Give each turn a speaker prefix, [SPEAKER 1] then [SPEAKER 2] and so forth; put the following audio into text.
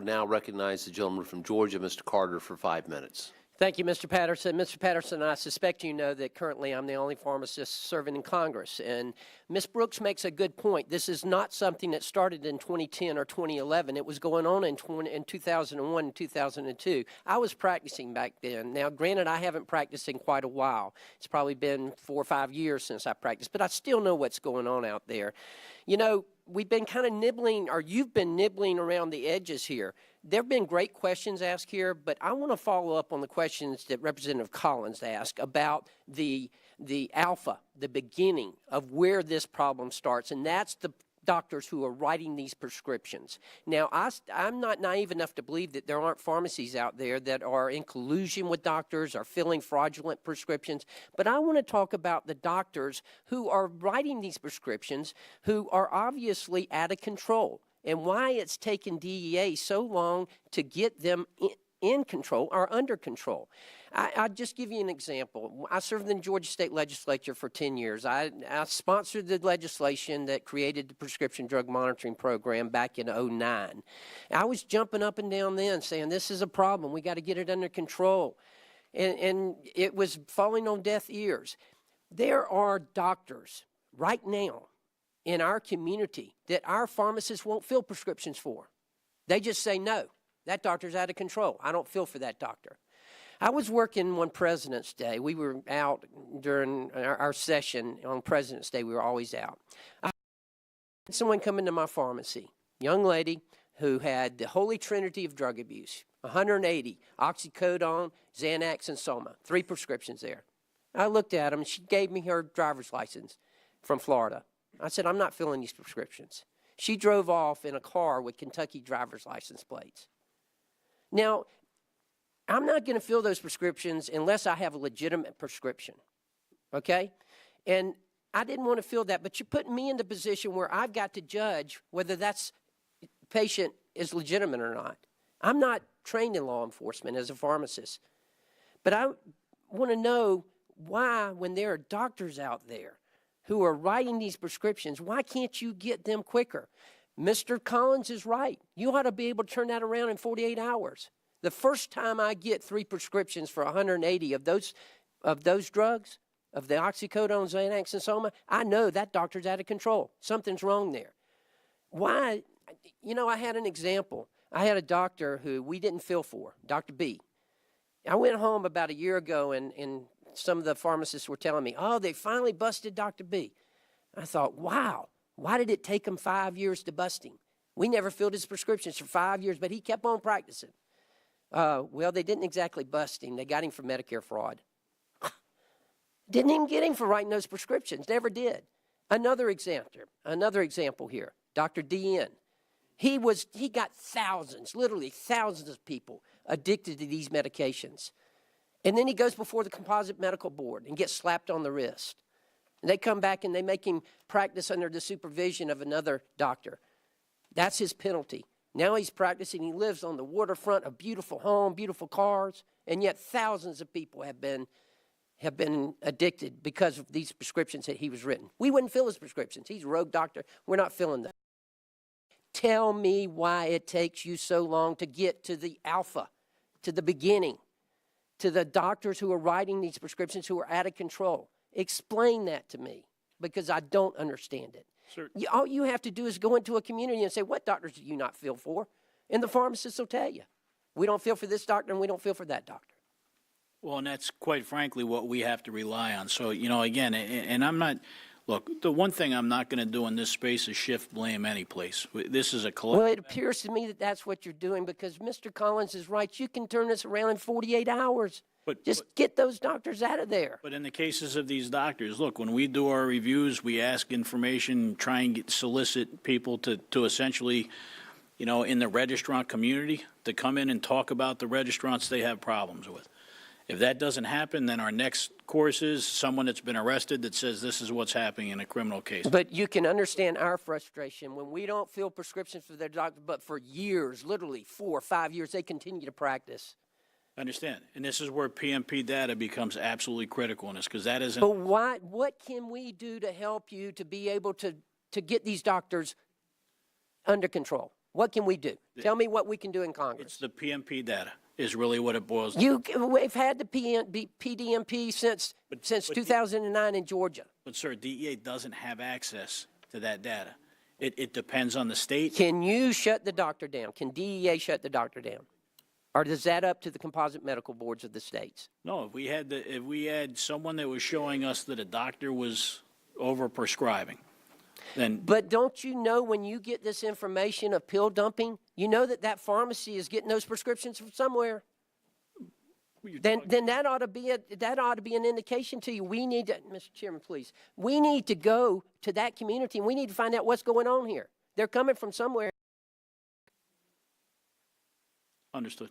[SPEAKER 1] will now recognize the gentleman from Georgia, Mr. Carter, for 5 minutes.
[SPEAKER 2] Thank you, Mr. Patterson. Mr. Patterson, I suspect you know that currently I'm the only pharmacist serving in Congress. And Ms. Brooks makes a good point. This is not something that started in 2010 or 2011. It was going on in 2001 and 2002. I was practicing back then. Now, granted, I haven't practiced in quite a while. It's probably been 4 or 5 years since I practiced, but I still know what's going on out there. You know, we've been kind of nibbling, or you've been nibbling around the edges here. There have been great questions asked here, but I want to follow up on the questions that Representative Collins asked about the alpha, the beginning of where this problem starts, and that's the doctors who are writing these prescriptions. Now, I'm not naive enough to believe that there aren't pharmacies out there that are in collusion with doctors or filling fraudulent prescriptions, but I want to talk about the doctors who are writing these prescriptions who are obviously out of control, and why it's taken DEA so long to get them in control or under control. I'll just give you an example. I served in the Georgia State Legislature for 10 years. I sponsored the legislation that created the Prescription Drug Monitoring Program back in '09. I was jumping up and down then saying, this is a problem. We got to get it under control. And it was falling on deaf ears. There are doctors right now in our community that our pharmacists won't fill prescriptions for. They just say, no, that doctor's out of control. I don't fill for that doctor. I was working on President's Day. We were out during our session on President's Day. We were always out. I had someone come into my pharmacy, young lady who had the holy trinity of drug abuse, 180, oxycodone, Xanax, and Soma, 3 prescriptions there. I looked at them, and she gave me her driver's license from Florida. I said, I'm not filling these prescriptions. She drove off in a car with Kentucky driver's license plates. Now, I'm not going to fill those prescriptions unless I have a legitimate prescription, okay? And I didn't want to fill that, but you're putting me in the position where I've got to judge whether that patient is legitimate or not. I'm not trained in law enforcement as a pharmacist, but I want to know why, when there are doctors out there who are writing these prescriptions, why can't you get them quicker? Mr. Collins is right. You ought to be able to turn that around in 48 hours. The first time I get 3 prescriptions for 180 of those drugs, of the oxycodone, Xanax, and Soma, I know that doctor's out of control. Something's wrong there. Why? You know, I had an example. I had a doctor who we didn't fill for, Dr. B. I went home about a year ago, and some of the pharmacists were telling me, oh, they finally busted Dr. B. I thought, wow, why did it take them 5 years to bust him? We never filled his prescriptions for 5 years, but he kept on practicing. Well, they didn't exactly bust him. They got him for Medicare fraud. Didn't even get him for writing those prescriptions. Never did. Another example here, Dr. D.N. He got thousands, literally thousands of people addicted to these medications. And then he goes before the Composite Medical Board and gets slapped on the wrist. And they come back and they make him practice under the supervision of another doctor. That's his penalty. Now he's practicing. He lives on the waterfront, a beautiful home, beautiful cars, and yet thousands of people have been addicted because of these prescriptions that he was written. We wouldn't fill his prescriptions. He's a rogue doctor. We're not filling them. Tell me why it takes you so long to get to the alpha, to the beginning, to the doctors who are writing these prescriptions who are out of control. Explain that to me, because I don't understand it. Sure. All you have to do is go into a community and say, what doctors do you not fill for? And the pharmacist will tell you. We don't fill for this doctor and we don't fill for that doctor.
[SPEAKER 3] Well, and that's quite frankly what we have to rely on. So, you know, again, and I'm not, look, the one thing I'm not going to do in this space is shift blame any place. This is a collective.
[SPEAKER 2] Well, it appears to me that that's what you're doing, because Mr. Collins is right. You can turn this around in 48 hours. Just get those doctors out of there.
[SPEAKER 3] But in the cases of these doctors, look, when we do our reviews, we ask information, try and solicit people to essentially, you know, in the registrant community, to come in and talk about the registrants they have problems with. If that doesn't happen, then our next course is someone that's been arrested that says this is what's happening in a criminal case.
[SPEAKER 2] But you can understand our frustration when we don't fill prescriptions for their doctor, but for years, literally 4 or 5 years, they continue to practice.
[SPEAKER 3] I understand. And this is where PMP data becomes absolutely critical in this, because that isn't.
[SPEAKER 2] But what can we do to help you to be able to get these doctors under control? What can we do? Tell me what we can do in
[SPEAKER 3] It's
[SPEAKER 2] Congress.
[SPEAKER 3] the PMP data is really what it boils down to.
[SPEAKER 2] We've had the PDMP since 2009 in Georgia.
[SPEAKER 3] But, sir, DEA doesn't have access to that data. It depends on the state.
[SPEAKER 2] Can you shut the doctor down? Can DEA shut the doctor down? Or is that up to the composite medical boards of the states?
[SPEAKER 3] No, if we had someone that was showing us that a doctor was over-prescribing, then
[SPEAKER 2] But don't you know when you get this information of pill dumping, you know that that pharmacy is getting those prescriptions from somewhere? Then that ought to be an indication to you. We need to, Mr. Chairman, please. We need to go to that community and we need to find out what's going on here. They're coming from somewhere.
[SPEAKER 3] understood.